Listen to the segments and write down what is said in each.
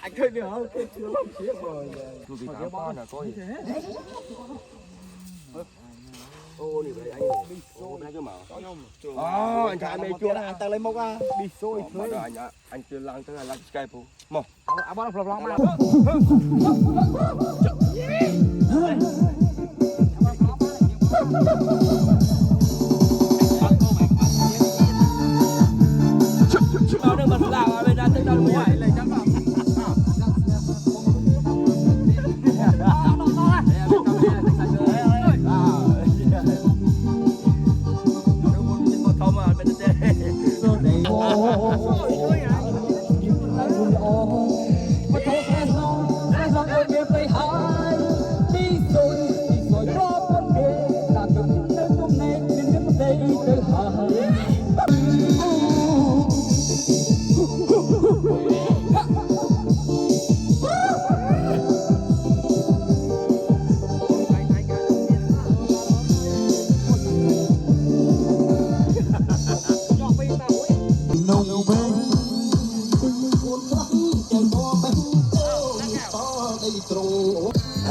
Anh khơi nữa không? Chưa lắm chiếc rồi. Tôi bị tháo con là coi. Ô này vậy anh. Ô đây cơ mà. Anh trai mày chưa Anh ta lấy mốc à? Đi xôi thôi. Anh chưa lăng tới là lăng Skype không? Mò. À bó lọc lọc mà. Nó đừng bật lạc ở bên đó tới đâu rồi.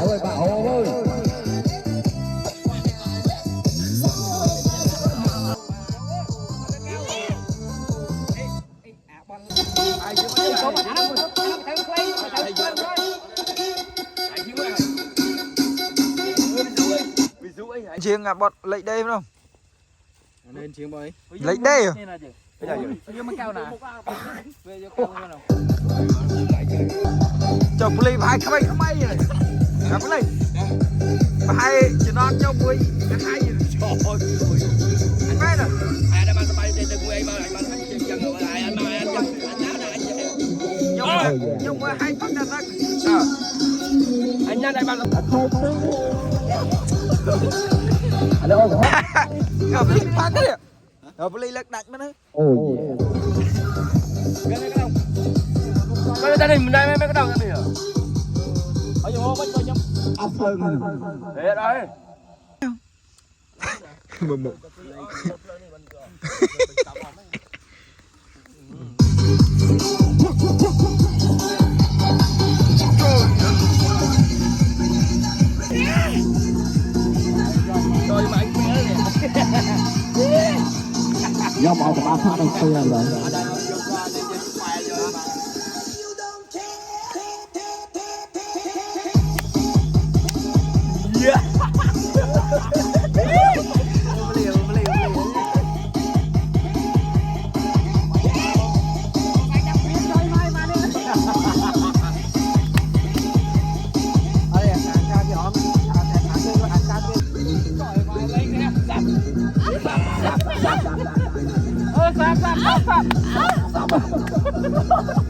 Ơi bà Hồ ơi. Chiêng à bọt lấy đây không? Nên chiếng bơi. Lấy đây à? Chồng play hai cái máy này. Cả play. Hai chỉ nó cho vui cái hai gì trời ơi. Anh biết rồi. Ai đã mang bay đây đừng quay mà anh chân rồi lại anh mai anh nhá này anh. Nhưng mà hai phát ra đó. Anh nhá đây mang. Gặp play phát đấy. Gặp play lật đánh mà nữa. Cái gia đình mình đây mấy cái đầu cái gì hả? Ở vô mấy coi nhắm. Áp hơn. Để đây. Mồm mồm. Rồi mà anh bé này. Do mọi người ba phát đang xưa rồi. Stop.